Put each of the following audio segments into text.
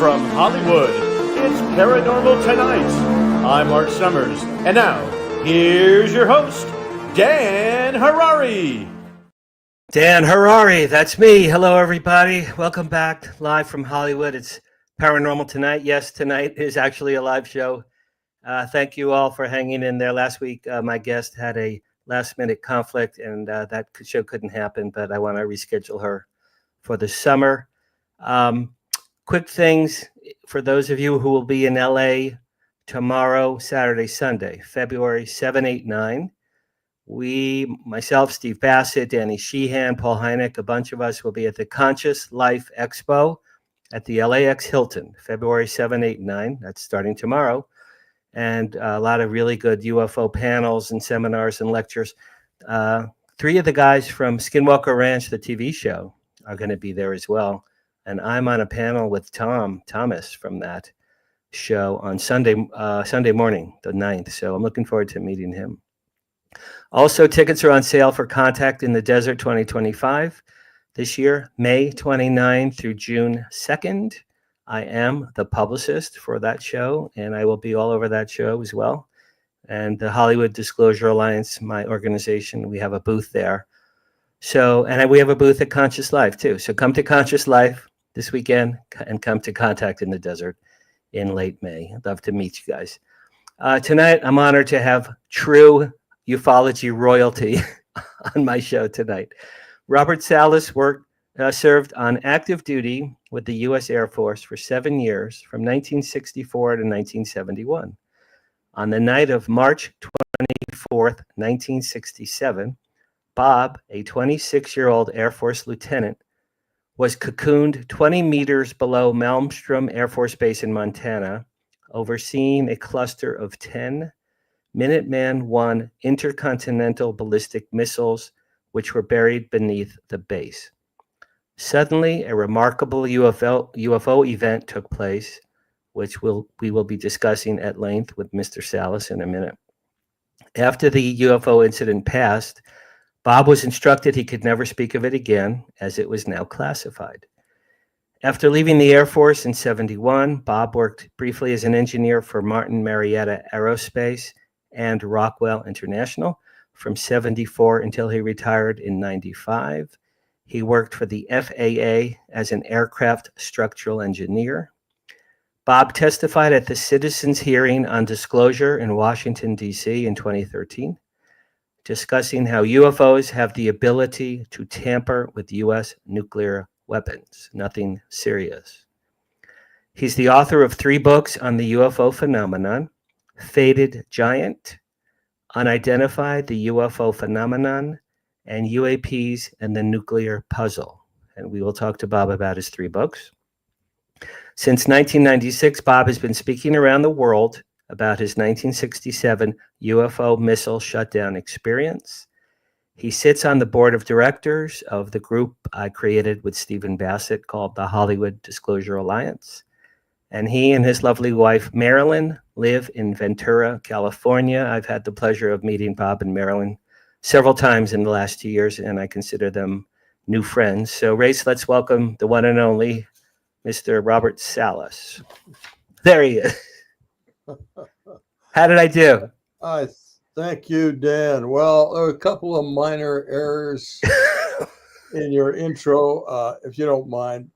from Hollywood, it's Paranormal Tonight. I'm Mark Summers, and now, here's your host, Dan Harary. Dan Harary, that's me. Hello, everybody. Welcome back live from Hollywood. It's Paranormal Tonight. Yes, tonight is actually a live show. Thank you all for hanging in there. Last week, my guest had a last-minute conflict, and that show couldn't happen, but I want to reschedule her for the summer. Quick things for those of you who will be in LA tomorrow, Saturday, Sunday, February 7, 8, 9. We, myself, Steve Bassett, Danny Sheehan, Paul Hynek, a bunch of us will be at the Conscious Life Expo at the LAX Hilton, February 7, 8, 9. That's starting tomorrow. And a lot of really good UFO panels and seminars and lectures. Three of the guys from Skinwalker Ranch, the TV show, are going to be there as well. And I'm on a panel with Thomas from that show on Sunday morning, the 9th. So I'm looking forward to meeting him. Also, tickets are on sale for Contact in the Desert 2025 this year, May 29 through June 2nd. I am the publicist for that show, and I will be all over that show as well. And the Hollywood Disclosure Alliance, my organization, we have a booth there. So, and we have a booth at Conscious Life too. So come to Conscious Life this weekend and come to Contact in the Desert in late May. I'd love to meet you guys. Tonight, I'm honored to have true ufology royalty on my show tonight. Robert Salas served on active duty with the U.S. Air Force for 7 years, from 1964 to 1971. On the night of March 24th, 1967, Bob, a 26-year-old Air Force lieutenant, was cocooned 20 meters below Malmstrom Air Force Base in Montana, overseeing a cluster of 10 Minuteman I intercontinental ballistic missiles, which were buried beneath the base. Suddenly, a remarkable UFO event took place, which we will be discussing at length with Mr. Salas in a minute. After the UFO incident passed, Bob was instructed he could never speak of it again, as it was now classified. After leaving the Air Force in 71, Bob worked briefly as an engineer for Martin Marietta Aerospace and Rockwell International from 74 until he retired in 95. He worked for the FAA as an aircraft structural engineer. Bob testified at the Citizens Hearing on Disclosure in Washington, D.C. in 2013, discussing how UFOs have the ability to tamper with U.S. nuclear weapons. Nothing serious. He's the author of 3 books on the UFO phenomenon: Faded Giant, Unidentified, the UFO Phenomenon, and UAPs and the Nuclear Puzzle. And we will talk to Bob about his 3 books. Since 1996, Bob has been speaking around the world about his 1967 UFO missile shutdown experience. He sits on the board of directors of the group I created with Stephen Bassett called the Hollywood Disclosure Alliance. And he and his lovely wife, Marilyn, live in Ventura, California. I've had the pleasure of meeting Bob and Marilyn several times in the last 2 years, and I consider them new friends. So, Race, let's welcome the one and only Mr. Robert Salas. There he is. How did I do? Thank you, Dan. Well, there were a couple of minor errors in your intro, if you don't mind.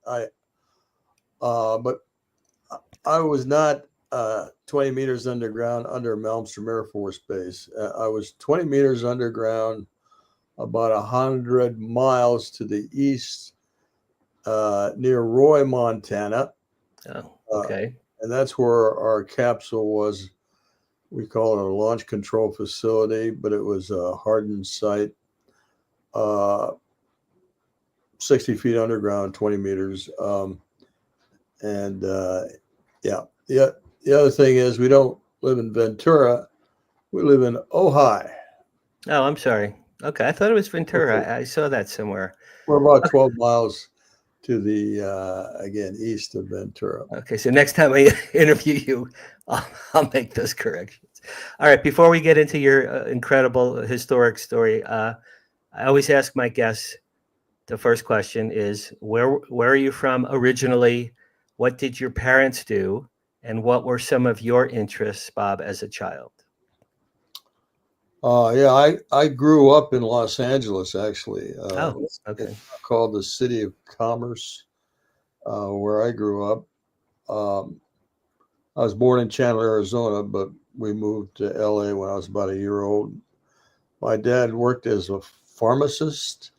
But I was not 20 meters underground under Malmstrom Air Force Base. I was 20 meters underground, about 100 miles to the east, near Roy, Montana. Oh, okay. And that's where our capsule was. We call it a launch control facility, but it was a hardened site, 60 feet underground, 20 meters. The other thing is we don't live in Ventura. We live in Ojai. Oh, I'm sorry. Okay, I thought it was Ventura. Okay. I saw that somewhere. We're about 12 miles to the, again, east of Ventura. Okay, so next time I interview you, I'll make those corrections. All right, before we get into your incredible historic story, I always ask my guests, the first question is, where are you from originally? What did your parents do? And what were some of your interests, Bob, as a child? Yeah, I grew up in Los Angeles, actually. Oh, It's okay. called the City of Commerce, where I grew up. Um, I was born in Chandler, Arizona, but we moved to LA when I was about a year old. My dad worked as a pharmacist.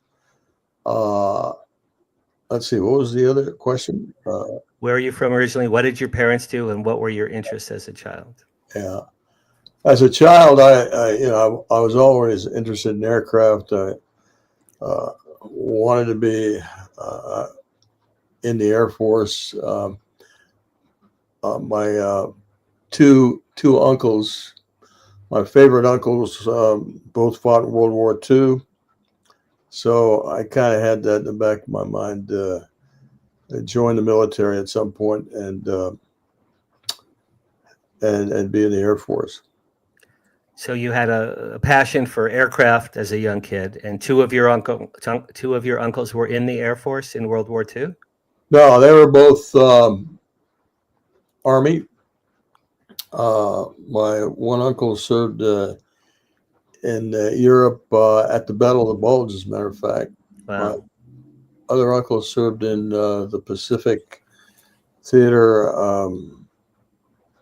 Uh, let's see, what was the other question? Where are you from originally? What did your parents do? And what were your interests as a child? Yeah, as a child, I was always interested in aircraft. I wanted to be uh, in the Air Force. My two uncles, my favorite uncles, both fought in World War II. So I kind of had that in the back of my mind. Join the military at some point and be in the Air Force. So you had a passion for aircraft as a young kid, and two of your uncles were in the Air Force in World War II. No, they were both Army. My one uncle served in Europe at the Battle of the Bulge, as a matter of fact. My Wow. other uncle served in the Pacific Theater.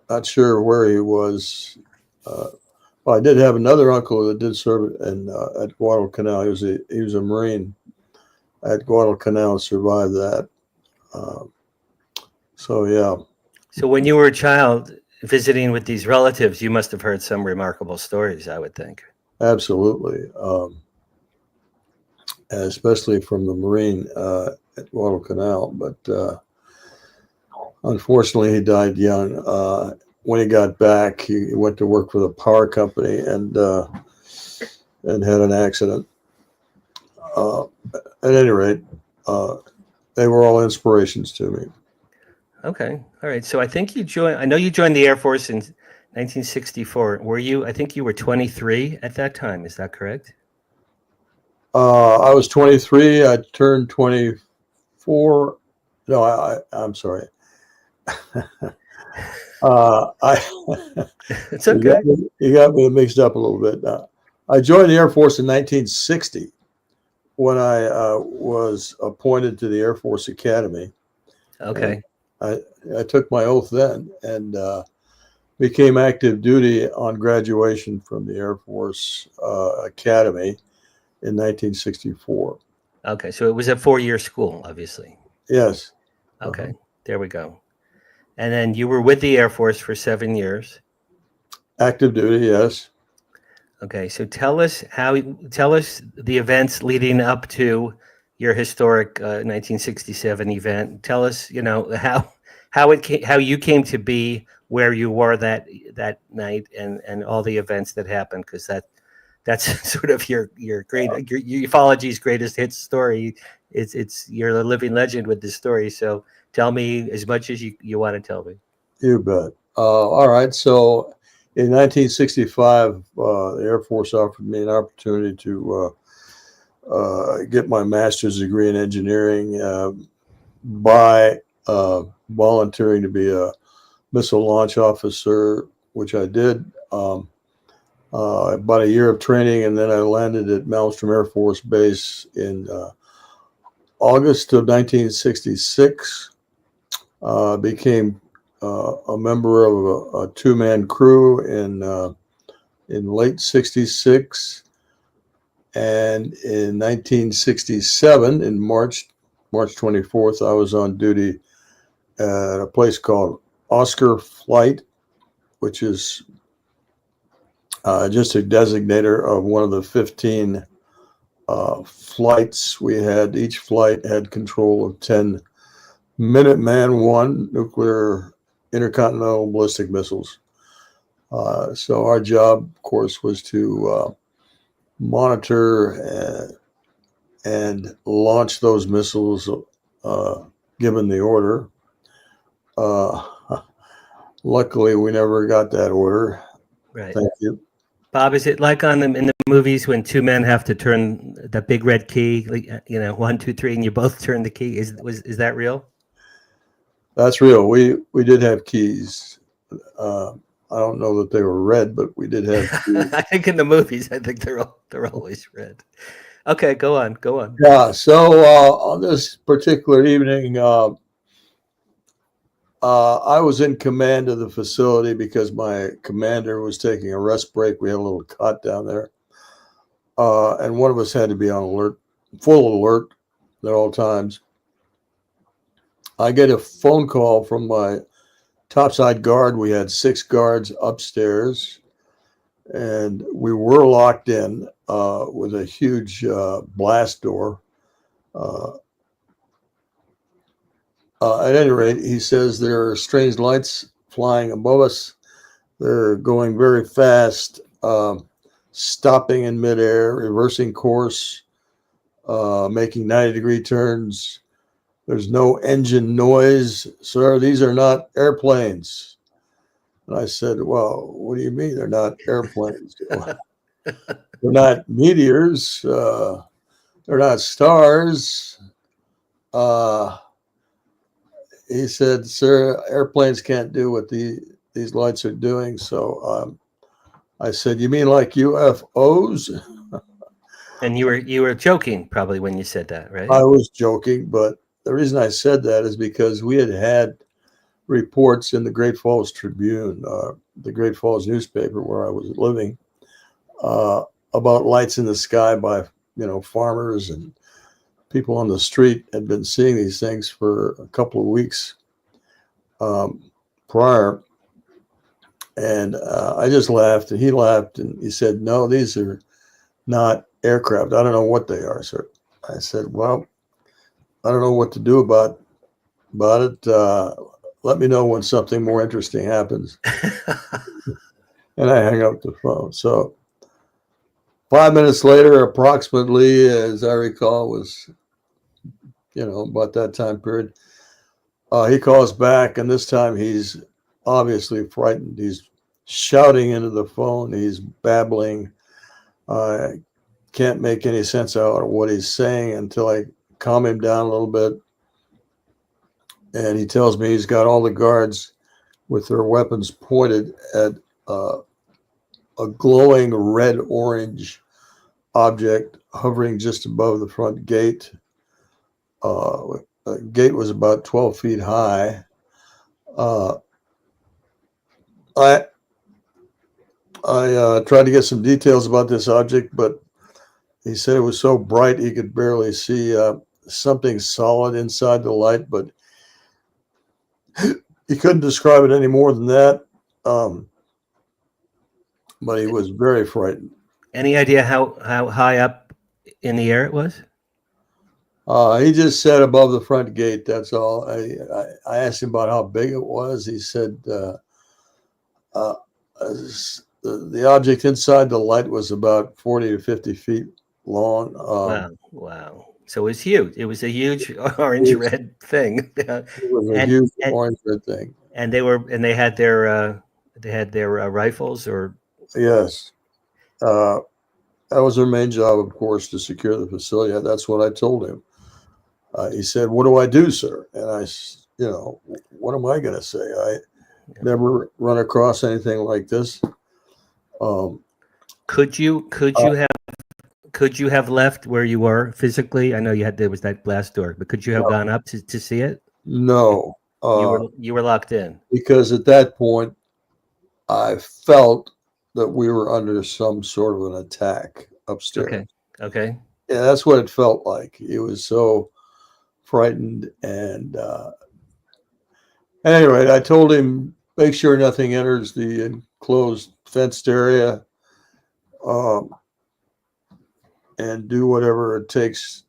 Not sure where he was. Well, I did have another uncle that did serve at Guadalcanal. He was a Marine at Guadalcanal. Survived that. Uh, so yeah, So when you were a child visiting with these relatives, you must have heard some remarkable stories, I would think. absolutely. Especially from the Marine at Guadalcanal, but unfortunately, he died young. When he got back, he went to work for the power company and had an accident. Uh, at any rate, uh, they were all inspirations to me. Okay. All right. So I think I know you joined the Air Force in 1964. Were you, I think you were 23 at that time. Is that correct? I was 23. I turned 24. No, I'm sorry. I It's okay. you got me mixed up a little bit. I joined the Air Force in 1960 when I was appointed to the Air Force Academy. And Okay. I took my oath then and became active duty on graduation from the Air Force Academy in 1964. Okay. So it was a 4-year school, obviously. Yes. Uh-huh. Okay. There we go. And then you were with the Air Force for 7 years. Active duty, yes. Okay. So tell us the events leading up to your historic 1967 event. Tell us, how you came to be where you were that night, and all the events that happened, because that's sort of your ufology's greatest hit story. You're a living legend with this story. So tell me as much as you want to tell me. You bet. All right. So in 1965, the Air Force offered me an opportunity to get my master's degree in engineering by volunteering to be a missile launch officer, which I did. About a year of training, and then I landed at Malmstrom Air Force Base in August of 1966. Became a member of a two-man crew in late '66, and in 1967, in March 24th, I was on duty at a place called Oscar Flight, which is just a designator of one of the 15 flights we had. Each flight had control of 10 Minuteman I nuclear intercontinental ballistic missiles. So our job, of course, was to monitor and launch those missiles given the order. Uh, Luckily, we never got that order. Right. Thank you. Bob, is it like in the movies when two men have to turn the big red key, 1, 2, 3, and you both turn the key? Is that real? That's real. We did have keys. I don't know that they were red, but we did have keys. I think in the movies, I think they're always red. Okay, go on, go on. Yeah. So on this particular evening, I was in command of the facility because my commander was taking a rest break. We had a little cot down there, and one of us had to be on alert, full alert at all times. I get a phone call from my topside guard. We had 6 guards upstairs, and we were locked in with a huge blast door. Uh, at any rate, he says there are strange lights flying above us. They're going very fast, stopping in midair, reversing course, making 90-degree turns. There's no engine noise, sir. These are not airplanes. And I said, well, what do you mean they're not airplanes? They're not meteors. They're not stars. Uh, he said, sir, airplanes can't do what these lights are doing. So I said, you mean like UFOs? And you were joking probably when you said that, right? I was joking, but the reason I said that is because we had reports in the Great Falls Tribune, the Great Falls newspaper where I was living, about lights in the sky by farmers and people on the street had been seeing these things for a couple of weeks prior. And I just laughed, and he laughed, and he said, no, these are not aircraft. I don't know what they are, sir. I said, well, I don't know what to do about it. Let me know when something more interesting happens. And I hang up the phone. So 5 minutes later, approximately, as I recall, was, about that time period, he calls back, and this time he's obviously frightened. He's shouting into the phone. He's babbling. I can't make any sense out of what he's saying until I calm him down a little bit. And he tells me he's got all the guards with their weapons pointed at a glowing red-orange object hovering just above the front gate. The gate was about 12 feet high. I tried to get some details about this object, but he said it was so bright he could barely see something solid inside the light, but he couldn't describe it any more than that. But he was very frightened. Any idea how high up in the air it was? He just said above the front gate. That's all. I asked him about how big it was. He said the object inside the light was about 40 to 50 feet long. Wow. So it was huge. It was a huge orange-red thing. It was a huge orange-red thing. And they had their rifles, or yes. That was their main job, of course, to secure the facility. That's what I told him. He said, "What do I do, sir?" And I, what am I going to say? I never run across anything like this. Could you have left where you were physically? I know there was that blast door, but could you have gone up to see it? No. You were locked in. Because at that point, I felt that we were under some sort of an attack upstairs. Okay. Yeah, that's what it felt like. He was so frightened. And anyway, I told him, make sure nothing enters the enclosed fenced area, and do whatever it takes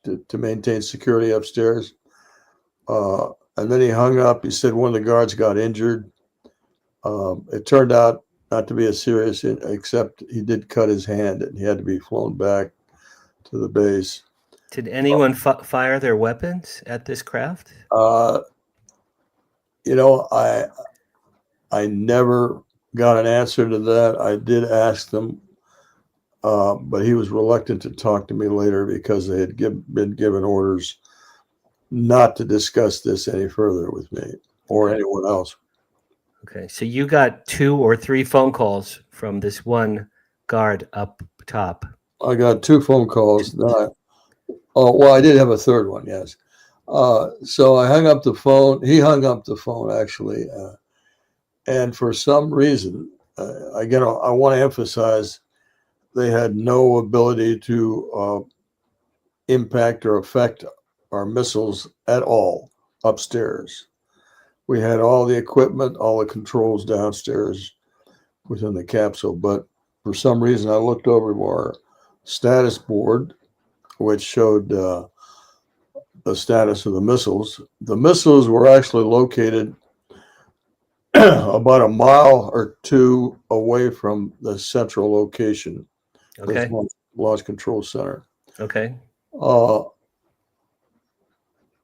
to maintain security upstairs. And then he hung up. He said one of the guards got injured. It turned out not to be as serious, except he did cut his hand and he had to be flown back to the base. Did anyone fire their weapons at this craft? I never got an answer to that. I did ask them, but he was reluctant to talk to me later because they had been given orders not to discuss this any further with me or anyone else. Okay, so you got 2 or 3 phone calls from this one guard up top. I got 2 phone calls. I did have a third one, yes. So I hung up the phone. He hung up the phone, actually. And for some reason, again, I want to emphasize they had no ability to impact or affect our missiles at all upstairs. We had all the equipment, all the controls downstairs within the capsule. But for some reason, I looked over our status board, which showed the status of the missiles. The missiles were actually located about a mile or 2 away from the central location, Okay. the launch control center. Okay.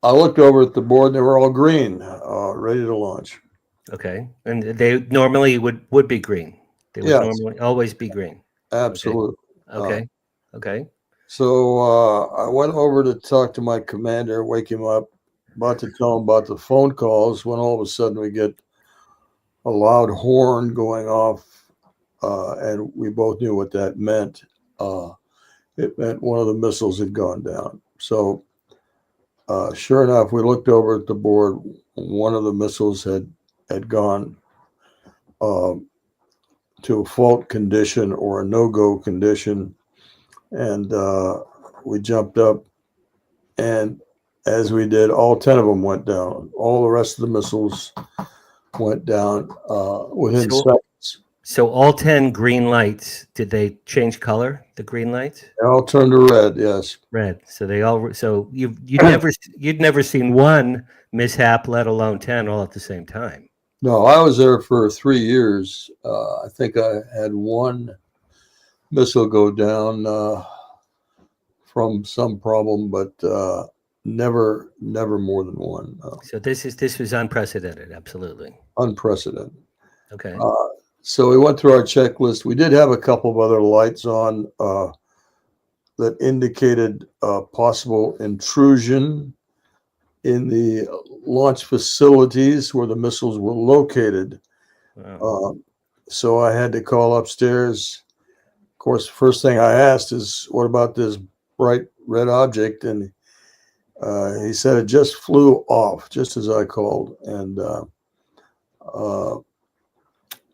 I looked over at the board and they were all green, ready to launch. Okay. And they normally would be green. They would Yes. normally always be green. Absolutely. Okay. Okay. So I went over to talk to my commander, wake him up, about to tell him about the phone calls, when all of a sudden we get a loud horn going off, and we both knew what that meant. It meant one of the missiles had gone down. So sure enough, we looked over at the board. One of the missiles had gone to a fault condition or a no-go condition, and we jumped up, and as we did, all 10 of them went down. All the rest of the missiles went down within seconds. So all 10 green lights, did they change color, the green lights? They all turned to red, yes. Red. So they all, so you'd never seen one mishap, let alone 10 all at the same time. No, I was there for 3 years. I think I had one missile go down from some problem, but never more than one. So this was unprecedented, absolutely. Unprecedented. Okay. So we went through our checklist. We did have a couple of other lights on that indicated possible intrusion in the launch facilities where the missiles were located. Wow. So I had to call upstairs. Of course, the first thing I asked is, what about this bright red object? And he said it just flew off just as I called. And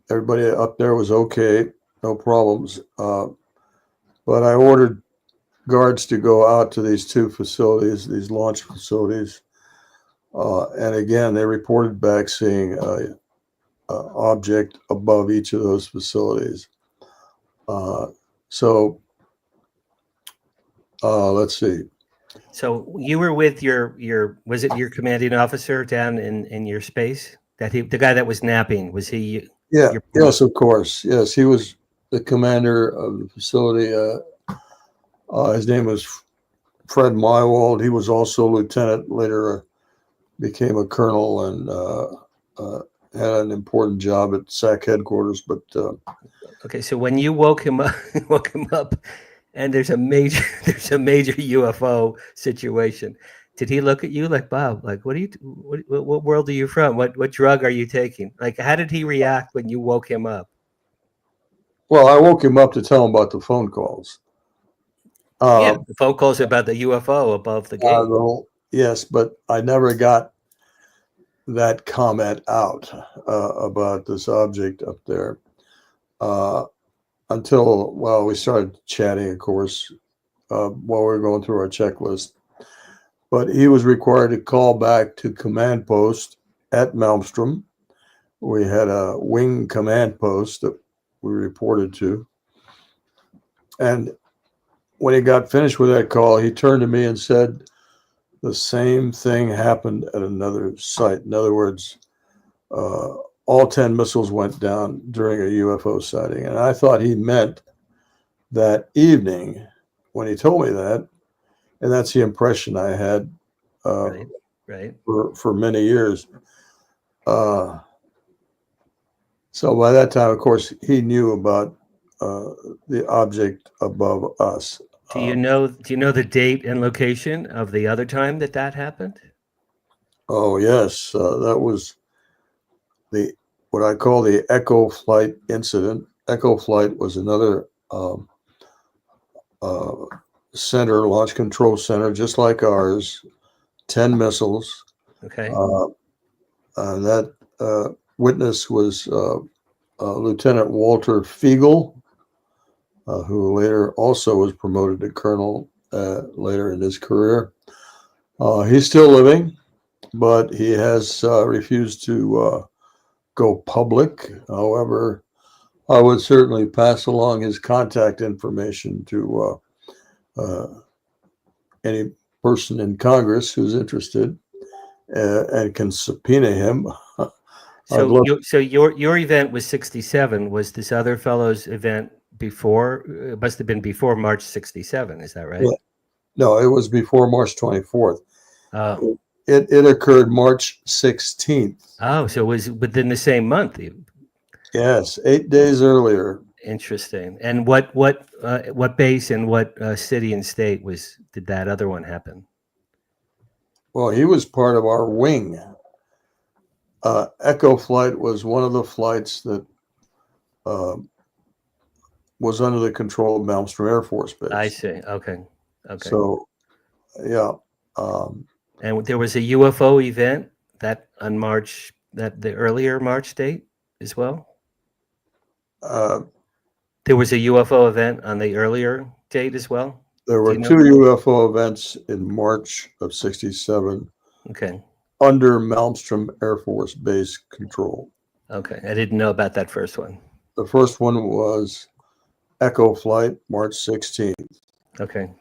everybody up there was okay, no problems. But I ordered guards to go out to these 2 facilities, these launch facilities. And again, they reported back seeing an object above each of those facilities. So let's see. So you were with your was it your commanding officer down in your space? The guy that was napping, was he? Yeah. Yes, of course. Yes, he was the commander of the facility. His name was Fred Mywald. He was also lieutenant, later became a colonel, and had an important job at SAC headquarters. But okay, so when you woke him up, and there's a major UFO situation, did he look at you like, Bob, like, what world are you from? What drug are you taking? Like, how did he react when you woke him up? Well, I woke him up to tell him about the phone calls. Yeah, the phone calls about the UFO above the gate. Yes, but I never got that comment out about this object up there until, we started chatting, of course, while we were going through our checklist. But he was required to call back to command post at Malmstrom. We had a wing command post that we reported to. And when he got finished with that call, he turned to me and said, the same thing happened at another site. In other words, all 10 missiles went down during a UFO sighting. And I thought he meant that evening when he told me that. And that's the impression I had right. for many years. So by that time, of course, he knew about the object above us. Do you know the date and location of the other time that happened? Oh yes, that was the what I call the Echo Flight incident. Echo Flight was another uh, center, launch control center, just like ours. 10 missiles. Okay. Uh, that witness was Lieutenant Walter Fiegel, who later also was promoted to colonel later in his career. He's still living, but he has refused to go public. However, I would certainly pass along his contact information to any person in Congress who's interested and can subpoena him. I'd So love. your event was 67. Was this other fellow's event before? It must have been before March 67. Is that right? Yeah, no, it was before March 24th. Oh, It occurred March 16th. oh, so it was within the same month. Yes, 8 days earlier. Interesting. And what base and what city and state did that other one happen? Well, he was part of our wing. Echo Flight was one of the flights that uh, was under the control of Malmstrom Air Force I Base. see. Okay. Okay. So, yeah. Um, And there was a UFO event that on March, that the earlier March date as well. uh, There was a UFO event on the earlier date as well. there Do were you know? two UFO events in March of 67 Okay. under Malmstrom Air Force Base control. Okay. I didn't know about that first one. The first one was Echo Flight, March 16th. Okay.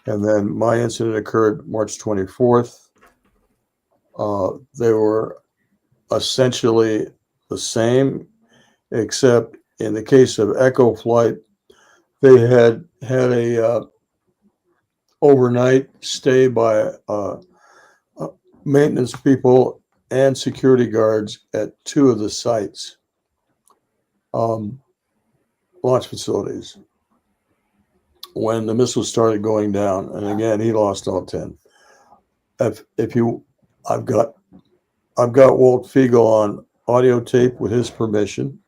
And then my incident occurred March 24th. They were essentially the same, except in the case of Echo Flight, they had a overnight stay by maintenance people and security guards at two of the sites, launch facilities, when the missiles started going down. And again, he lost all 10. If you, I've got Walt Fiegel on audio tape with his permission.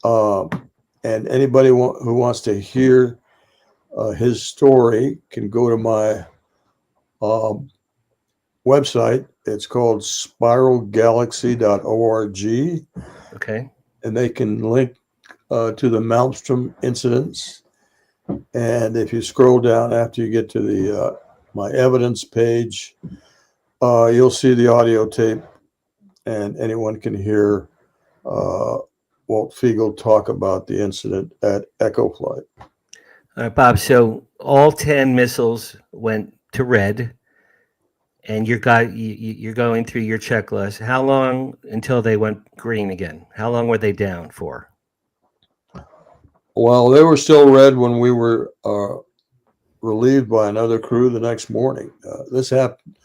And anybody who wants to hear his story can go to my website. It's called spiralgalaxy.org, Okay. and they can link to the Malmstrom incidents. And if you scroll down after you get to the my evidence page, you'll see the audio tape, and anyone can hear Walt Fiegel talk about the incident at Echo Flight. All right, Bob. So all 10 missiles went to red, and you're going through your checklist. How long until they went green again? How long were they down for? Well, they were still red when we were relieved by another crew the next morning. This happened.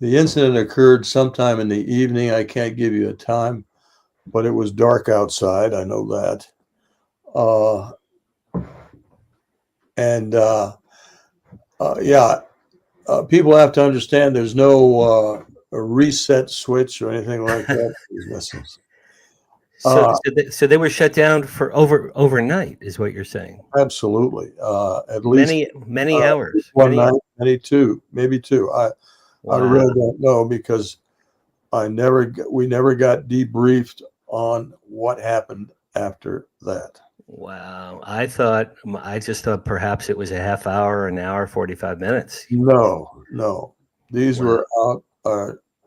The incident occurred sometime in the evening. I can't give you a time, but it was dark outside. I know that. People have to understand there's no a reset switch or anything like that for these missiles. So they were shut down for overnight, is what you're saying? Absolutely. At least many hours. one night, maybe two. I really don't know because we never got debriefed on what happened after that. Wow. I just thought perhaps it was a half hour, an hour, 45 minutes. No. These were out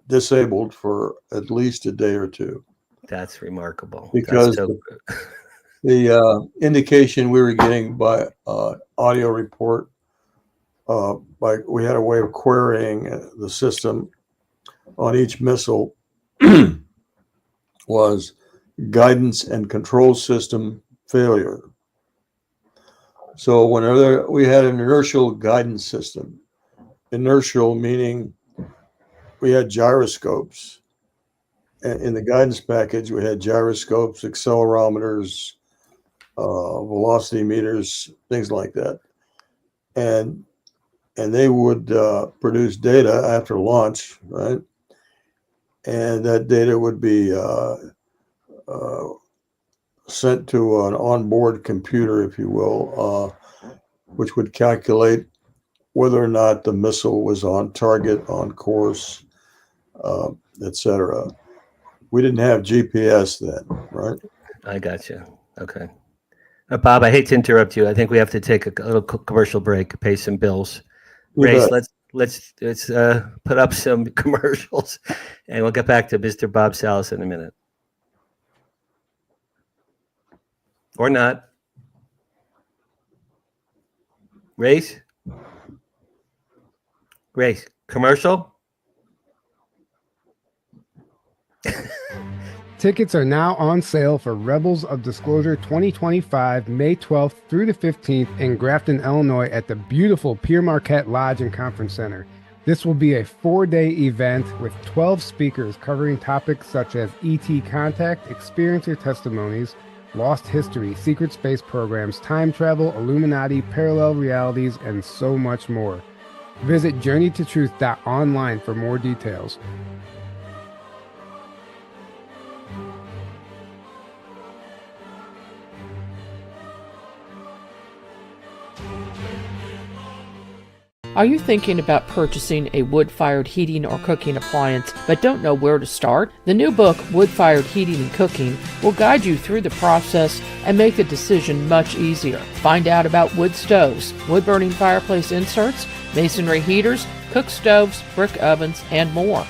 disabled for at least a day or two. That's remarkable. Because the indication we were getting by audio report, we had a way of querying the system on each missile was guidance and control system failure. So whenever we had an inertial guidance system, inertial meaning we had gyroscopes. In the guidance package, we had gyroscopes, accelerometers, velocity meters, things like that. And they would produce data after launch, right? and that data would be sent to an onboard computer, if you will, which would calculate whether or not the missile was on target, on course, etc. We didn't have GPS then, right? I got you. Okay. Bob, I hate to interrupt you. I think we have to take a little commercial break, pay some bills. You Grace, bet. let's put up some commercials, and we'll get back to Mr. Bob Salas in a minute, or not. Grace, commercial. Tickets are now on sale for Rebels of Disclosure 2025, May 12th through the 15th in Grafton, Illinois at the beautiful Pierre Marquette Lodge and Conference Center. This will be a 4-day event with 12 speakers covering topics such as ET contact, experiencer testimonies, lost history, secret space programs, time travel, Illuminati, parallel realities, and so much more. Visit journeytotruth.online for more details. Are you thinking about purchasing a wood-fired heating or cooking appliance but don't know where to start? The new book, Wood-Fired Heating and Cooking, will guide you through the process and make the decision much easier. Find out about wood stoves, wood-burning fireplace inserts, masonry heaters, cook stoves, brick ovens, and more.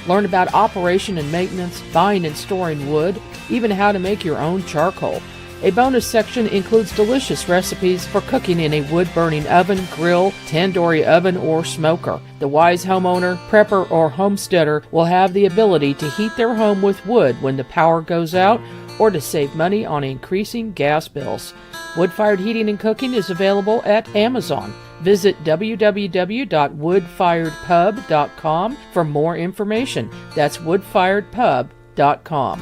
Learn about operation and maintenance, buying and storing wood, even how to make your own charcoal. A bonus section includes delicious recipes for cooking in a wood-burning oven, grill, tandoori oven, or smoker. The wise homeowner, prepper, or homesteader will have the ability to heat their home with wood when the power goes out or to save money on increasing gas bills. Wood-Fired Heating and Cooking is available at Amazon. Visit www.woodfiredpub.com for more information. That's woodfiredpub.com.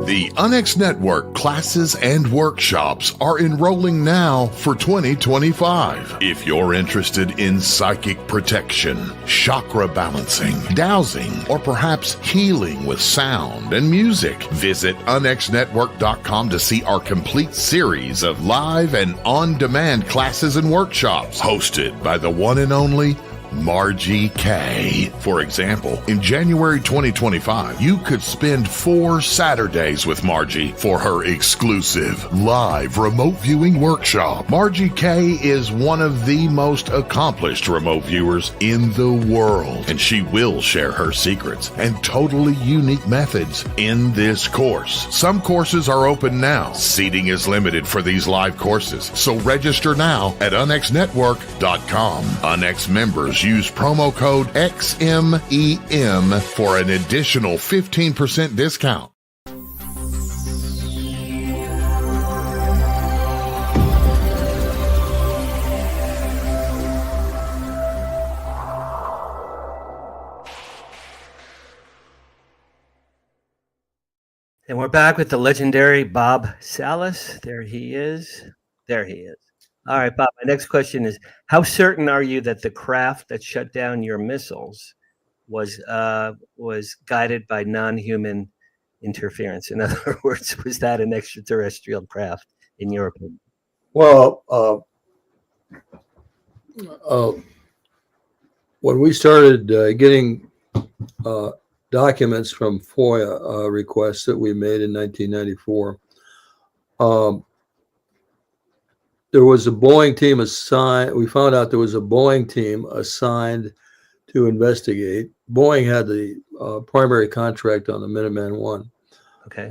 The UNX Network classes and workshops are enrolling now for 2025. If you're interested in psychic protection, chakra balancing, dowsing, or perhaps healing with sound and music, visit unxnetwork.com to see our complete series of live and on-demand classes and workshops hosted by the one and only Margie K. For example, in January 2025, you could spend 4 Saturdays with Margie for her exclusive live remote viewing workshop. Margie K is one of the most accomplished remote viewers in the world, and she will share her secrets and totally unique methods in this course. Some courses are open now. Seating is limited for these live courses, so register now at unxnetwork.com. UNX members use promo code XMEM for an additional 15% discount. And we're back with the legendary Bob Salas. There he is. All right, Bob, my next question is, how certain are you that the craft that shut down your missiles was guided by non-human interference? In other words, was that an extraterrestrial craft, in your opinion? Well, when we started getting documents from FOIA requests that we made in 1994, there was a Boeing team assigned. We found out there was a Boeing team assigned to investigate. Boeing had the primary contract on the Minuteman I. Okay.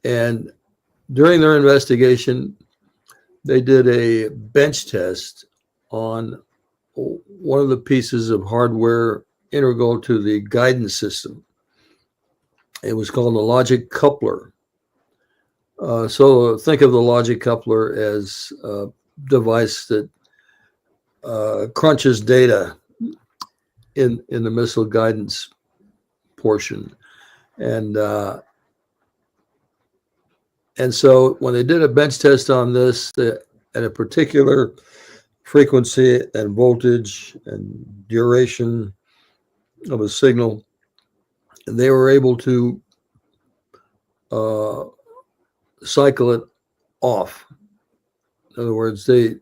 And during their investigation, they did a bench test on one of the pieces of hardware integral to the guidance system. It was called the logic coupler. So think of the logic coupler as a device that crunches data in the missile guidance portion. And so when they did a bench test on this at a particular frequency and voltage and duration of a signal. They were able to cycle it off. In other words, they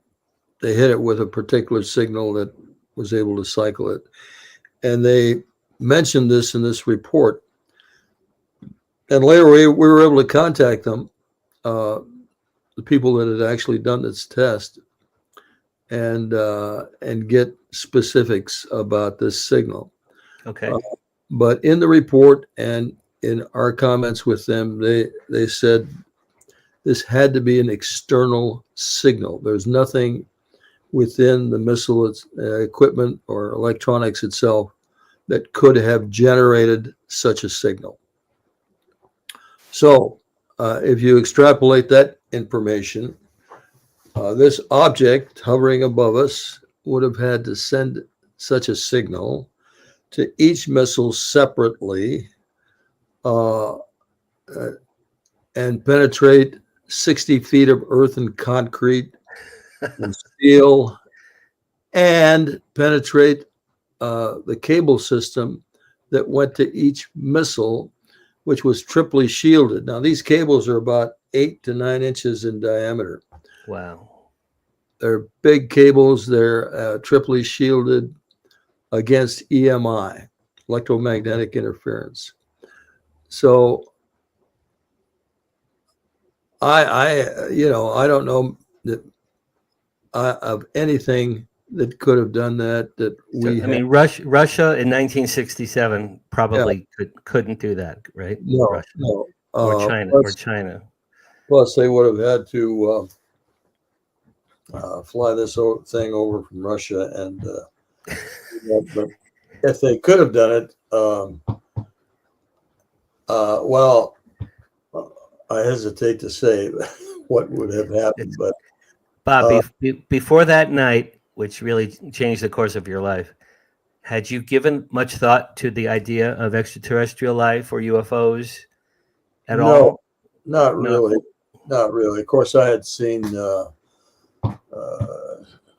hit it with a particular signal that was able to cycle it. And they mentioned this in this report. And later we were able to contact them, the people that had actually done this test, and get specifics about this signal. Okay. But in the report and in our comments with them, they said this had to be an external signal. There's nothing within the missile equipment or electronics itself that could have generated such a signal. So if you extrapolate that information, this object hovering above us would have had to send such a signal to each missile separately and penetrate 60 feet of earth and concrete and steel, and penetrate the cable system that went to each missile, which was triply shielded. Now, these cables are about 8 to 9 inches in diameter. Wow. They're big cables. They're triply shielded against EMI, electromagnetic interference. So I don't know that of anything that could have done that we. I mean, Russia in 1967 probably couldn't do that, right? No, Russia. no. Or China. Plus, they would have had to fly this thing over from Russia, and but if they could have done it, well, I hesitate to say what would have happened, but Bob, before that night, which really changed the course of your life, had you given much thought to the idea of extraterrestrial life or UFOs at all? Not really. Not really. Of course, I had seen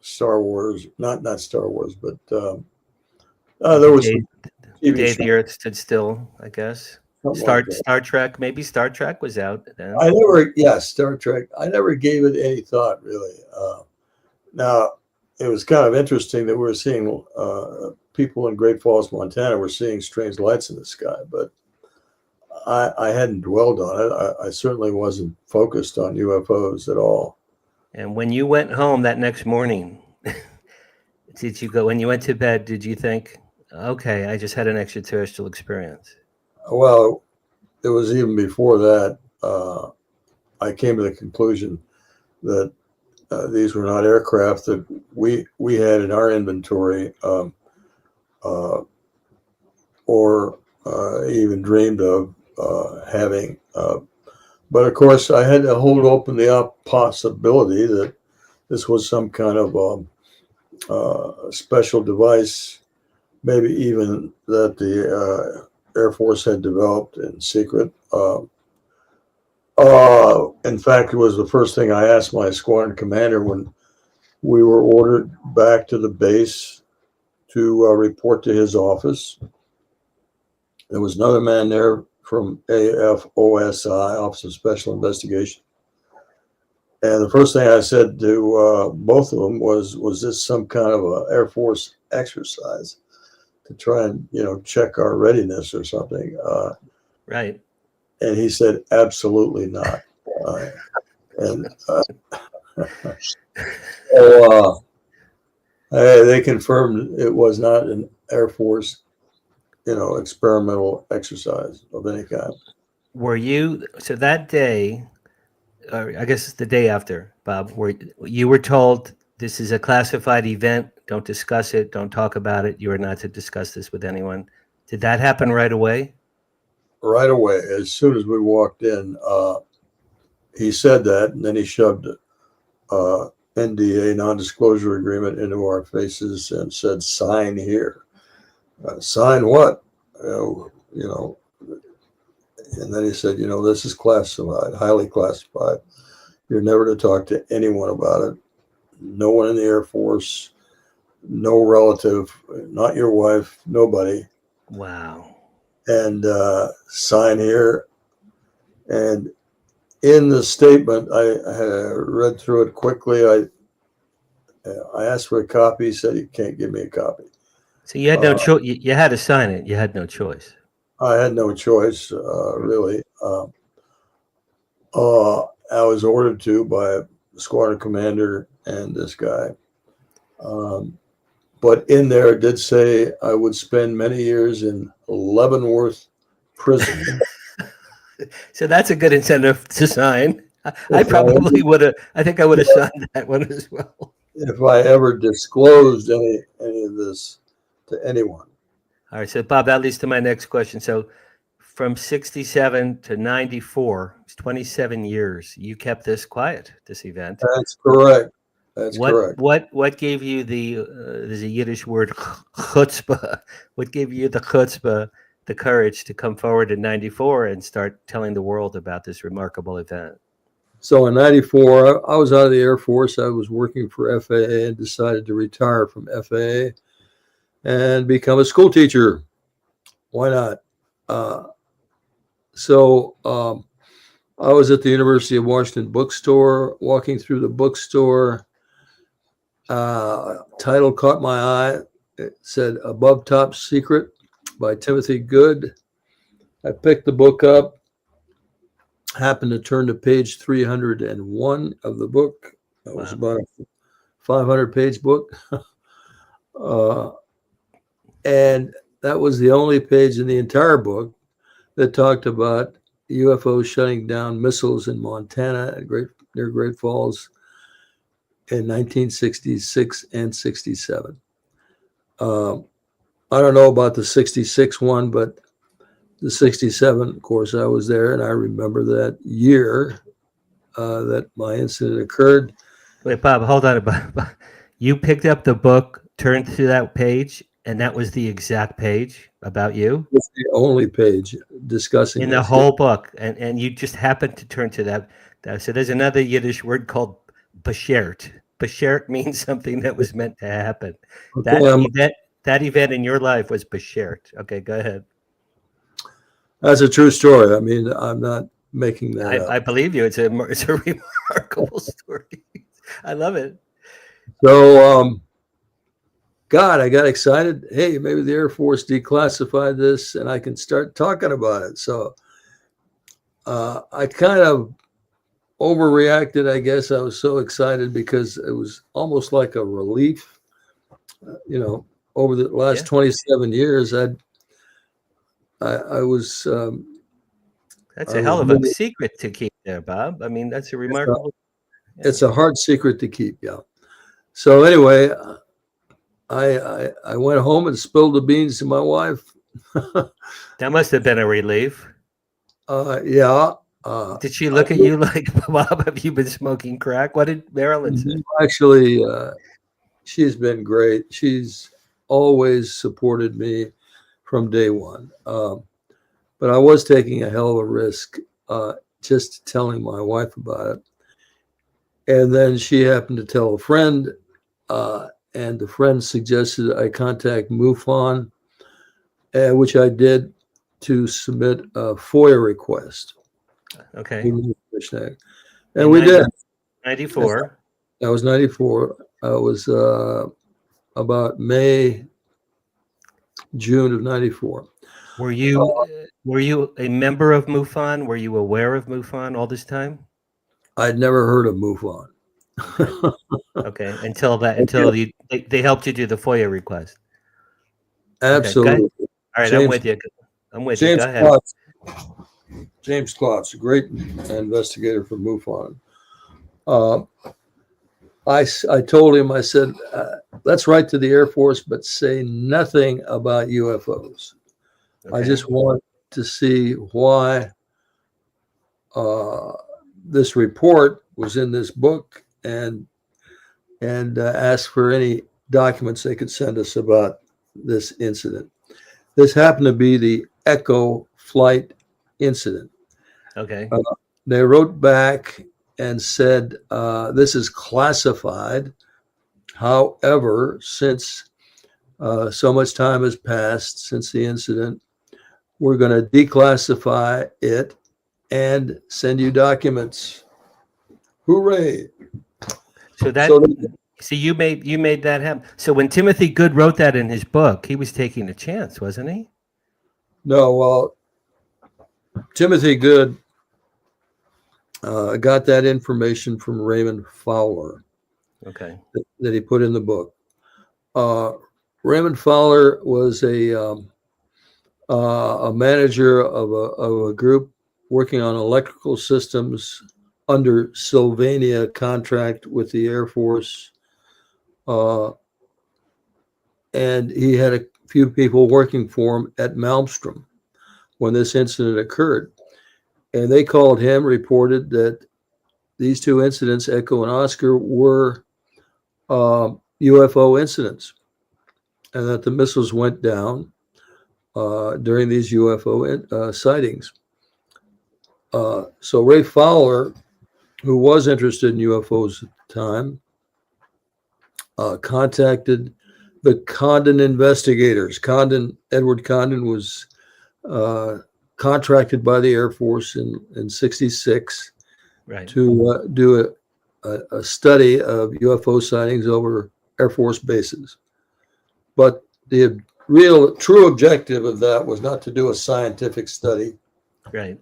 Star Wars, not Star Wars, but there was the day the Earth stood still, I guess. Star Trek, maybe Star Trek was out then. Star Trek. I never gave it any thought, really. Now, it was kind of interesting that we were seeing people in Great Falls, Montana, were seeing strange lights in the sky, but I hadn't dwelled on it. I certainly wasn't focused on UFOs at all. And when you went home that next morning, when you went to bed, did you think, okay, I just had an extraterrestrial experience? Well, it was even before that. I came to the conclusion that these were not aircraft that we had in our inventory or even dreamed of having. But of course, I had to hold open the possibility that this was some kind of special device, maybe even that the Air Force had developed in secret. In fact, it was the first thing I asked my squadron commander when we were ordered back to the base to report to his office. There was another man there from AFOSI, Office of Special Investigation. And the first thing I said to both of them was this some kind of a Air Force exercise to try and, check our readiness or something? Right. And he said, absolutely not. They confirmed it was not an Air Force, experimental exercise of any kind. Were you, so that day, or I guess the day after, Bob, where you were told this is a classified event, don't discuss it, don't talk about it, you are not to discuss this with anyone. Did that happen right away? Right away. As soon as we walked in, he said that, and then he shoved NDA, non-disclosure agreement, into our faces and said, sign here. Sign what? And then he said, this is classified, highly classified. You're never to talk to anyone about it. no one in the Air Force, no relative, not your wife, nobody. Wow. And sign here. And in the statement, I read through it quickly. I asked for a copy. He said he can't give me a copy. So you had no choice. You had to sign it. You had no choice. I had no choice, really. I was ordered to by a squadron commander and this guy. But in there, it did say I would spend many years in Leavenworth prison. So that's a good incentive to sign. I probably would have. I think I would have signed that one as well. If I ever disclosed any of this to anyone. All right. So Bob, that leads to my next question. So from 67 to 94, it's 27 years. You kept this quiet, this event. That's correct. That's correct. What gave you there's a Yiddish word, chutzpah. What gave you the chutzpah, the courage to come forward in 94 and start telling the world about this remarkable event? So in 94, I was out of the Air Force. I was working for FAA and decided to retire from FAA and become a school teacher. Why not? So I was at the University of Washington bookstore, walking through the bookstore. Title caught my eye. It said Above Top Secret by Timothy Good. I picked the book up, happened to turn to page 301 of the book. That was about a 500-page book. And that was the only page in the entire book that talked about UFOs shutting down missiles in Montana near Great Falls in 1966 and 67. I don't know about the 66 one, but the 67, of course, I was there, and I remember that year that my incident occurred. Wait, Bob, hold on. Bob. You picked up the book, turned to that page, and that was the exact page about you? It's the only page discussing in the whole book, and you just happened to turn to that. So there's another Yiddish word called beshert. Beshert means something that was meant to happen. Okay, That event in your life was beshert. Okay, go ahead. That's a true story. I mean, I'm not making that up. I believe you. It's a remarkable story. I love it. So, God, I got excited. Hey, maybe the Air Force declassified this and I can start talking about it. So I kind of overreacted, I guess. I was so excited because it was almost like a relief. Over the last 27 years, I was. That's a hell of a secret to keep there, Bob. I mean, that's a remarkable. It's a hard secret to keep, yeah. So anyway, I went home and spilled the beans to my wife. That must have been a relief. Yeah. Did she look at you like, Bob, have you been smoking crack? What did Marilyn say? Actually, she's been great. She's always supported me from day one. But I was taking a hell of a risk just telling my wife about it. And then she happened to tell a friend, and the friend suggested I contact MUFON, which I did to submit a FOIA request. Okay. And we did. 94. That was 94. I was about June of 94. Were you a member of MUFON? Were you aware of MUFON all this time? I'd never heard of MUFON. Okay, until they helped you do the FOIA request. Absolutely. Okay, all right, I'm with you. Go ahead. James Klotz, a great investigator for MUFON. I told him, I said, let's write to the Air Force, but say nothing about UFOs. Okay. I just want to see why this report was in this book and ask for any documents they could send us about this incident. This happened to be the Echo flight incident. Okay. They wrote back and said, this is classified. However, since so much time has passed since the incident, we're going to declassify it and send you documents. Hooray! So that So see, you made that happen. So when Timothy Good wrote that in his book, he was taking a chance, wasn't he? no, well, Timothy Good got that information from Raymond Fowler Okay. that he put in the book. Raymond Fowler was a manager of a group working on electrical systems under Sylvania contract with the Air Force. And he had a few people working for him at Malmstrom when this incident occurred. And they called him, reported that these two incidents, Echo and Oscar, were UFO incidents, and that the missiles went down during these UFO sightings. So Ray Fowler, who was interested in UFOs at the time, contacted the Condon investigators. Edward Condon was contracted by the Air Force in '66 Right. to do a study of UFO sightings over Air Force bases. But the true objective of that was not to do a scientific study. Right.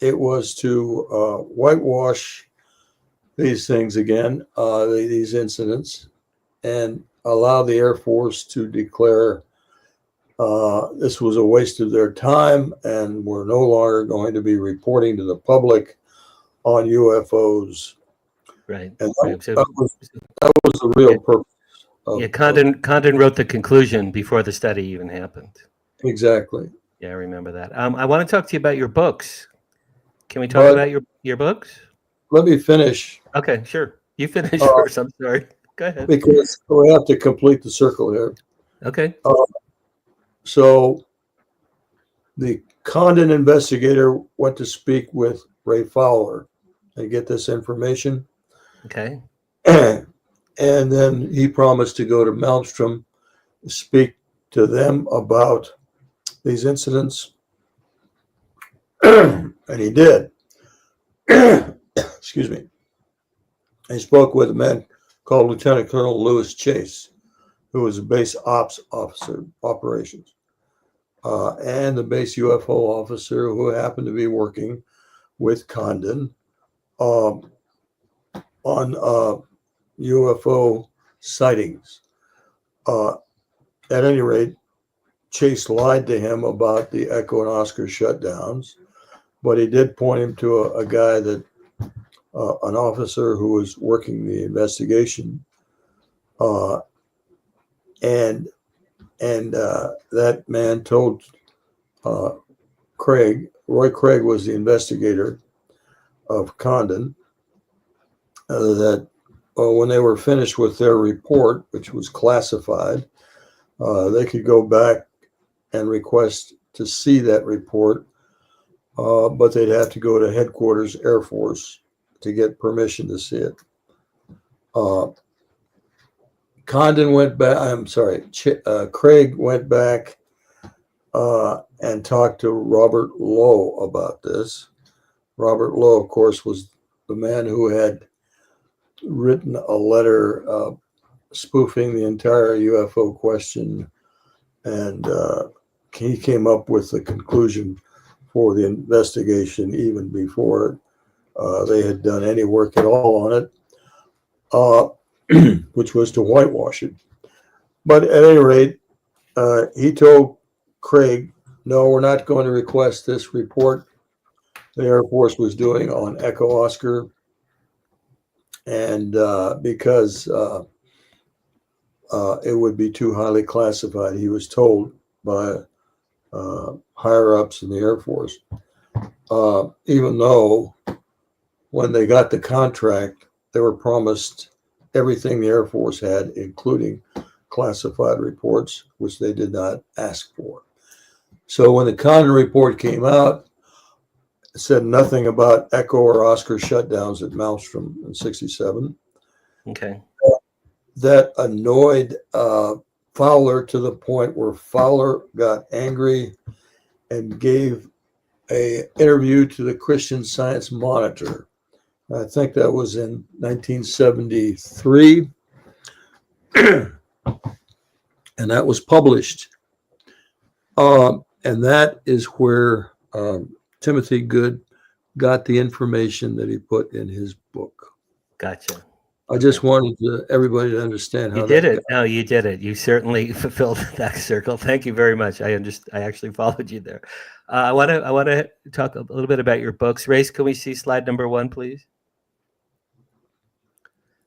It was to whitewash these things again, these incidents, and allow the Air Force to declare this was a waste of their time and we're no longer going to be reporting to the public on UFOs. Right. And Right. So, that was the real purpose. yeah, Condon wrote the conclusion before the study even happened. Exactly. Yeah, I remember that. I want to talk to you about your books. Can we talk about your books? Let me finish. Okay, sure. You finish first. I'm sorry. Go ahead. Because we have to complete the circle here. Okay. So the Condon investigator went to speak with Ray Fowler and get this information. Okay. And then he promised to go to Malmstrom, speak to them about these incidents. And he did. Excuse me. He spoke with a man called Lieutenant Colonel Lewis Chase, who was a base ops officer, operations, and the base UFO officer who happened to be working with Condon on UFO sightings. At any rate, Chase lied to him about the Echo and Oscar shutdowns, but he did point him to a guy that an officer who was working the investigation, and that man told Craig. Roy Craig was the investigator of Condon. That when they were finished with their report, which was classified, they could go back and request to see that report, but they'd have to go to headquarters Air Force to get permission to see it. Condon went back. I'm sorry, Craig went back and talked to Robert Lowe about this. Robert Lowe, of course, was the man who had written a letter spoofing the entire UFO question, and he came up with the conclusion for the investigation even before they had done any work at all on it, which was to whitewash it. But at any rate, he told Craig, no, we're not going to request this report the Air Force was doing on Echo Oscar, and because it would be too highly classified, he was told by higher ups in the Air Force, even though when they got the contract, they were promised everything the Air Force had, including classified reports, which they did not ask for. So when the Condon report came out, it said nothing about Echo or Oscar shutdowns at Malmstrom in '67. Okay. that annoyed Fowler to the point where Fowler got angry and gave a interview to the Christian Science Monitor. I think that was in 1973, and that was published. And that is where Timothy Good got the information that he put in his book. Gotcha. I just wanted everybody to understand how you did it. No, you did it. You certainly fulfilled that circle. Thank you very much. I actually followed you there. I want to talk a little bit about your books. Race, can we see slide number 1, please?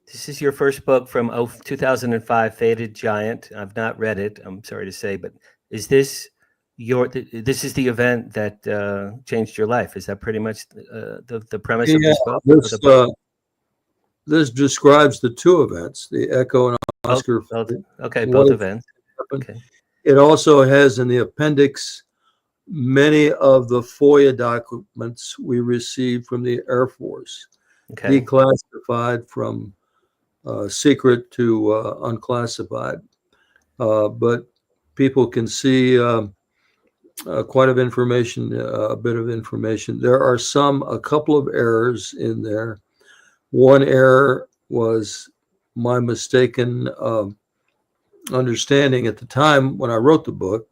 This is your first book from 2005, Faded Giant. I've not read it, I'm sorry to say, but is this this is the event that changed your life? Is that pretty much the premise of this book? This describes the two events, the Echo and Oscar. Both events. Okay. It also has in the appendix many of the FOIA documents we received from the Air Force, declassified from secret to unclassified. But people can see quite a bit of information. There are a couple of errors in there. One error was my mistaken understanding at the time when I wrote the book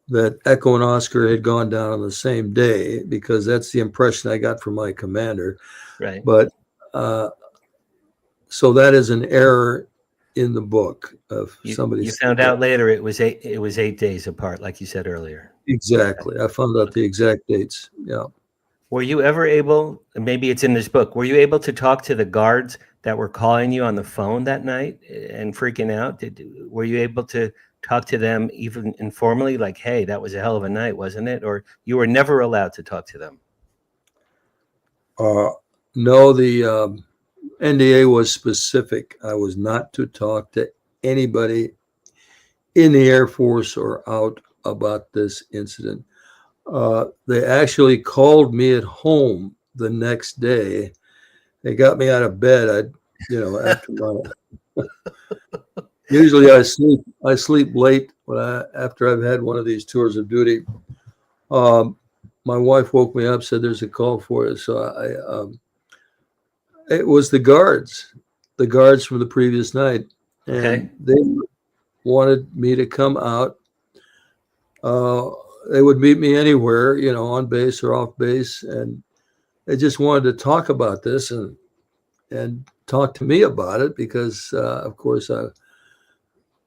that Echo and Oscar had gone down on the same day, because that's the impression I got from my commander. Right. But so that is an error in the book of somebody. You found out later it was 8 days apart, like you said earlier. Exactly. I found out the exact dates. Yeah. Were you ever able, maybe it's in this book, were you able to talk to the guards that were calling you on the phone that night and freaking out? Were you able to talk to them even informally, like, hey, that was a hell of a night, wasn't it? Or you were never allowed to talk to them? No, the NDA was specific. I was not to talk to anybody in the Air Force or out about this incident. They actually called me at home the next day. They got me out of bed. Usually I sleep late after I've had one of these tours of duty. My wife woke me up, said there's a call for you. So it was the guards from the previous night, and they wanted me to come out. They would meet me anywhere, on base or off base, and they just wanted to talk about this and talk to me about it, because of course I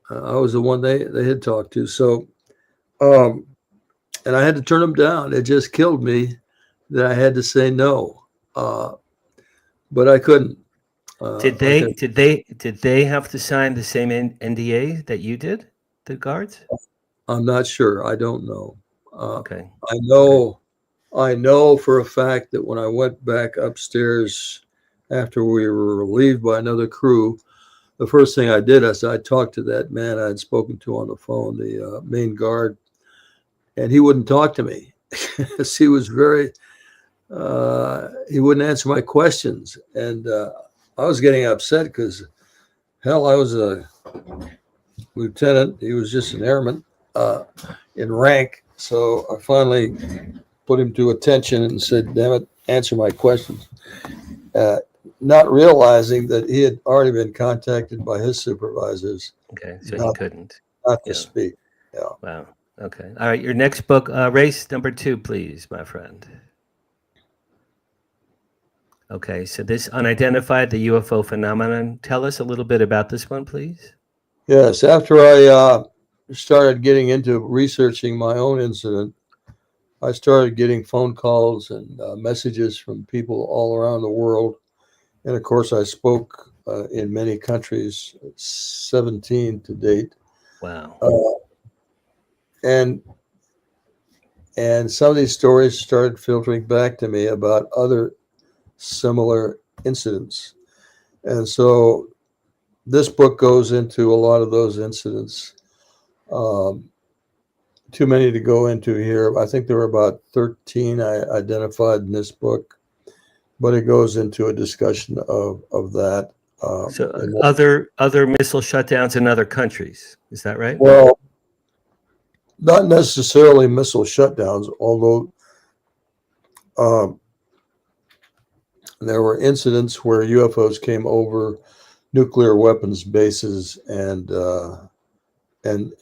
was the one they had talked to. So, and I had to turn them down. It just killed me that I had to say no, but I couldn't. Did they have to sign the same NDA that you did, the guards? I'm not sure. I don't know. Okay. I know for a fact that when I went back upstairs after we were relieved by another crew, the first thing I did is I talked to that man I had spoken to on the phone, the main guard, and he wouldn't talk to me. He was very, he wouldn't answer my questions. And I was getting upset because, hell, I was a lieutenant. He was just an airman in rank. So I finally put him to attention and said, damn it, answer my questions. Not realizing that he had already been contacted by his supervisors. Okay, so he couldn't. Not to speak. Yeah. Wow. Okay. All right. Your next book, race number 2, please, my friend. Okay. So this Unidentified, the UFO Phenomenon. Tell us a little bit about this one, please. Yes. After I started getting into researching my own incident, I started getting phone calls and messages from people all around the world. And of course, I spoke in many countries, 17 to date. Wow. And some of these stories started filtering back to me about other similar incidents. And so this book goes into a lot of those incidents. Too many to go into here. I think there were about 13 I identified in this book, but it goes into a discussion of that. So and other missile shutdowns in other countries. Is that right? well, not necessarily missile shutdowns, although there were incidents where UFOs came over nuclear weapons bases and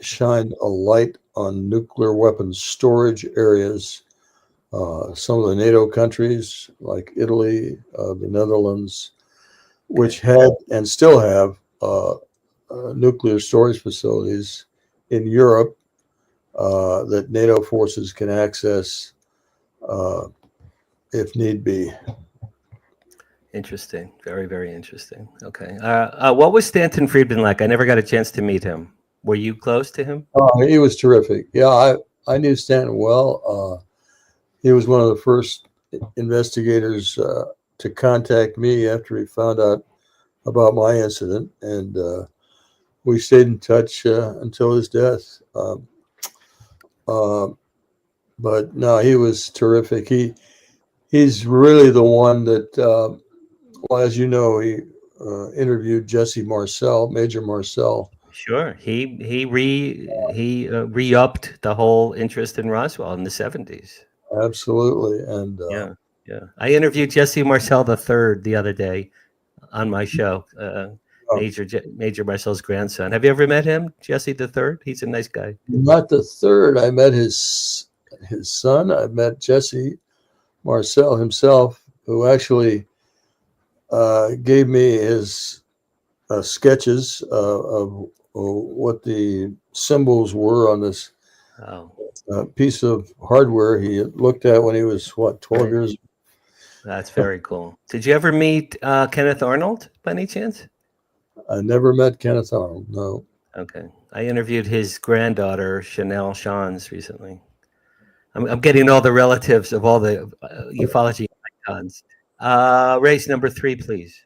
shined a light on nuclear weapons storage areas. Some of the NATO countries, like Italy, the Netherlands, which had and still have nuclear storage facilities in Europe that NATO forces can access if need be. Interesting. Very, very interesting. Okay. What was Stanton Friedman like? I never got a chance to meet him. Were you close to him? He was terrific. Yeah, I knew Stanton well. He was one of the first investigators to contact me after he found out about my incident, and we stayed in touch until his death. But no, he was terrific. He's really the one that, well, as you know, he interviewed Jesse Marcel, Major Marcel. Sure. He re-upped the whole interest in Roswell in the 70s. Absolutely, and Yeah. I interviewed Jesse Marcel III the other day on my show. Major Marcel's grandson. Have you ever met him, Jesse III? He's a nice guy. not the third. I met his son. I met Jesse Marcel himself, who actually gave me his sketches of what the symbols were on this Oh, piece of hardware he looked at when he was, 12 years. that's very cool. Did you ever meet Kenneth Arnold by any chance? I never met Kenneth Arnold, no. Okay. I interviewed his granddaughter, Chanel Shans, recently. I'm getting all the relatives of all the ufology icons. Race number 3, please.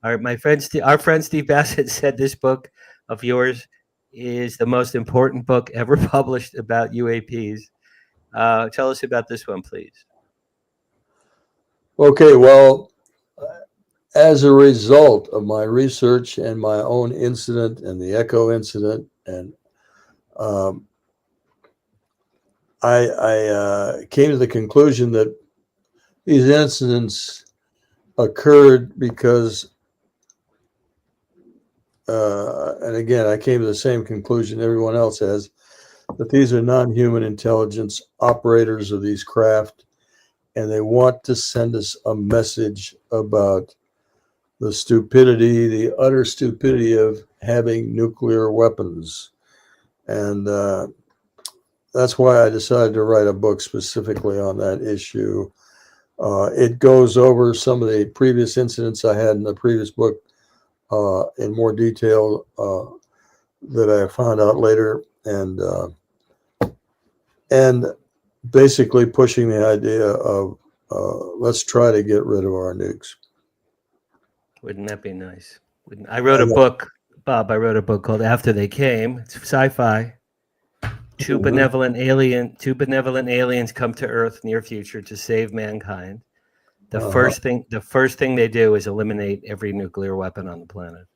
All right, our friend Steve Bassett said this book of yours is the most important book ever published about UAPs. Tell us about this one, please. Okay, well, as a result of my research and my own incident and the Echo incident, and I came to the conclusion that these incidents occurred because, and again, I came to the same conclusion everyone else has, that these are non-human intelligence operators of these craft, and they want to send us a message about the stupidity, the utter stupidity of having nuclear weapons. And that's why I decided to write a book specifically on that issue. It goes over some of the previous incidents I had in the previous book in more detail that I found out later, and basically pushing the idea of let's try to get rid of our nukes. Wouldn't that be nice? I wrote a book, Bob. I wrote a book called After They Came. It's sci-fi. Two benevolent aliens come to Earth near future to save mankind. The first thing they do is eliminate every nuclear weapon on the planet.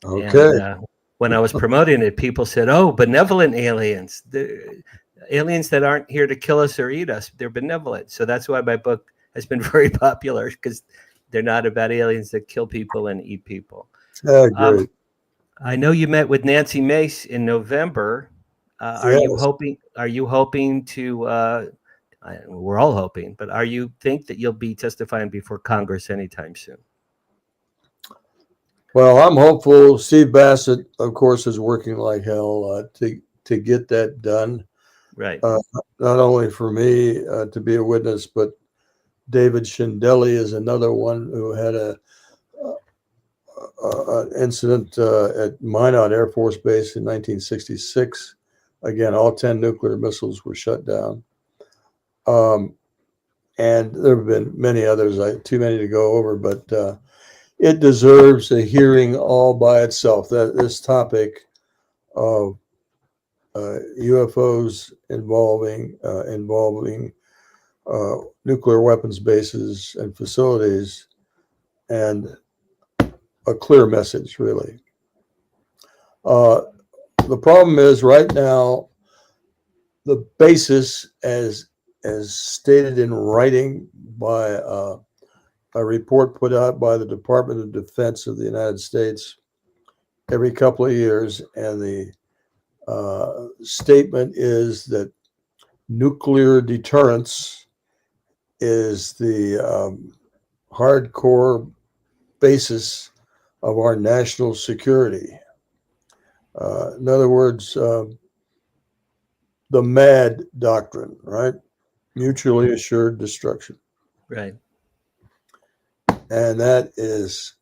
Okay. And, when I was promoting it, people said, "Oh, benevolent aliens, the aliens that aren't here to kill us or eat us. They're benevolent." So that's why my book has been very popular, because they're not about aliens that kill people and eat people. Great. I know you met with Nancy Mace in November. Are you hoping to? We're all hoping, but are you think that you'll be testifying before Congress anytime soon? Well, I'm hopeful. Steve Bassett, of course, is working like hell to get that done. Right. Not only for me to be a witness, but David Shindeli is another one who had an incident at Minot Air Force Base in 1966. Again, all 10 nuclear missiles were shut down. And there have been many others, too many to go over, but it deserves a hearing all by itself. That this topic of UFOs involving nuclear weapons bases and facilities, and a clear message, really. The problem is right now, the basis, as stated in writing by a report put out by the Department of Defense of the United States every couple of years, and the statement is that nuclear deterrence is the hardcore basis of our national security. In other words, the MAD doctrine, right? Mutually assured destruction. Right. And that is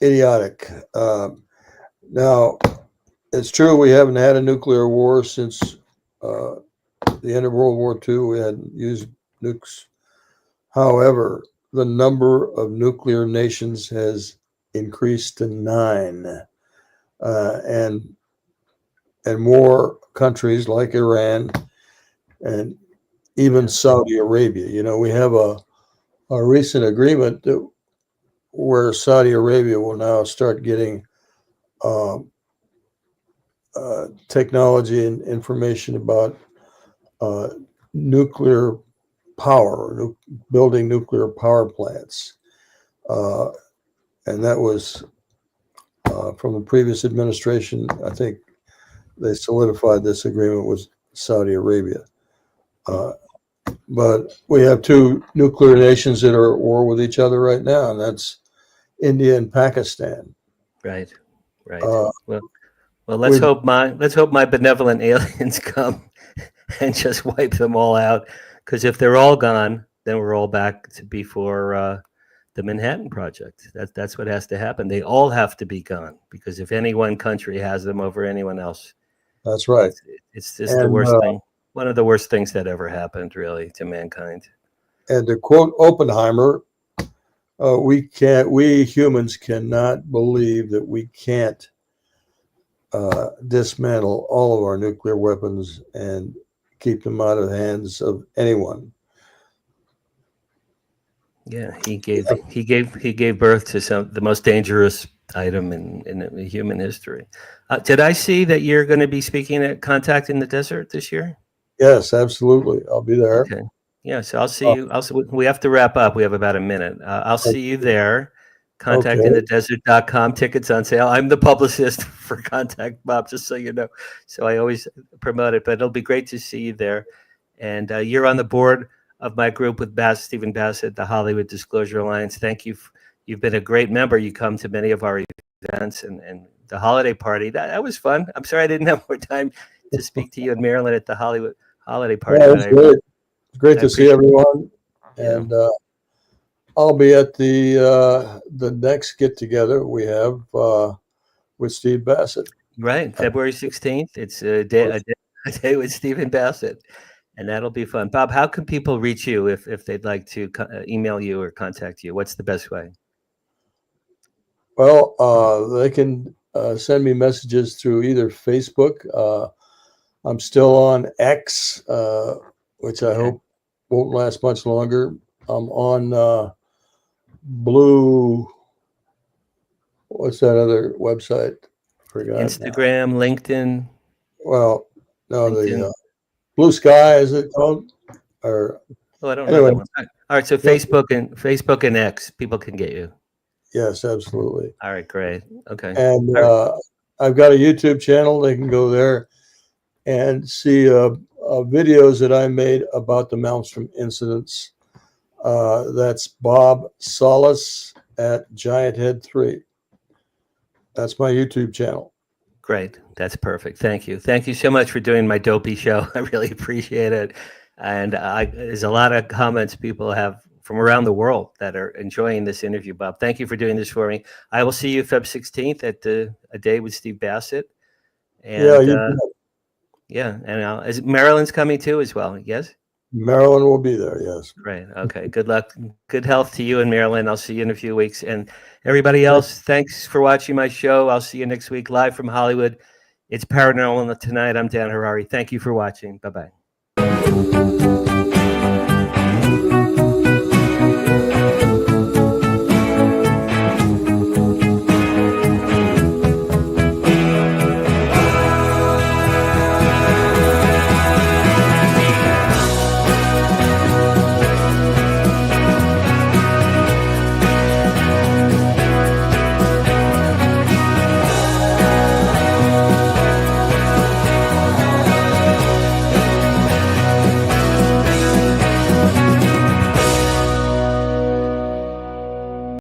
idiotic. Now, it's true we haven't had a nuclear war since the end of World War II. We hadn't used nukes. However, the number of nuclear nations has increased to 9. And more countries like Iran and even Saudi Arabia. You know, we have a recent agreement where Saudi Arabia will now start getting technology and information about nuclear power, building nuclear power plants. And that was from the previous administration. I think they solidified this agreement with Saudi Arabia. But we have 2 nuclear nations that are at war with each other right now, and that's India and Pakistan. Right. Well, let's hope my benevolent aliens come and just wipe them all out. Because if they're all gone, then we're all back to before the Manhattan Project. That's what has to happen. They all have to be gone, because if any one country has them over anyone else, that's right. It's just the worst thing. One of the worst things that ever happened, really, to mankind. And to quote Oppenheimer, we humans cannot believe that we can't dismantle all of our nuclear weapons and keep them out of the hands of anyone. Yeah, he gave birth to the most dangerous item in human history. Did I see that you're going to be speaking at Contact in the Desert this year? Yes, absolutely. I'll be there. Okay. Yeah, so I'll see you. We have to wrap up. We have about a minute. I'll see you there. ContactInTheDesert.com. Tickets on sale. I'm the publicist for Contact, Bob, just so you know. So I always promote it, but it'll be great to see you there. And you're on the board of my group with Stephen Bassett, the Hollywood Disclosure Alliance. Thank you. You've been a great member. You come to many of our events and the holiday party. That was fun. I'm sorry I didn't have more time to speak to you in Maryland at the Hollywood holiday party. Yeah, it was great. It's great to see everyone. And I'll be at the next get together we have with Steve Bassett. Right, February 16th. It's a day with Stephen Bassett, and that'll be fun. Bob, how can people reach you if they'd like to email you or contact you? What's the best way? Well, they can send me messages through either Facebook. I'm still on X, which I hope won't last much longer. I'm on Blue. What's that other website? Forgot. Instagram, now. LinkedIn. Well, no, LinkedIn. The Blue Sky, is it called? Or I don't know that one. All right, so Facebook and X, people can get you. Yes, absolutely. All right, great. Okay. And I've got a YouTube channel. They can go there and see videos that I made about the Malmstrom incidents. That's Bob Solis at Giant Head 3. That's my YouTube channel. Great. That's perfect. Thank you. Thank you so much for doing my dopey show. I really appreciate it. And there's a lot of comments people have from around the world that are enjoying this interview, Bob. Thank you for doing this for me. I will see you Feb 16th at A Day with Steve Bassett. And, and Marilyn's coming too as well, yes? Marilyn will be there, yes. Great. Okay. Good luck. Good health to you and Marilyn. I'll see you in a few weeks. And everybody else, thanks for watching my show. I'll see you next week live from Hollywood. It's Paranormal Tonight. I'm Dan Harary. Thank you for watching. Bye-bye.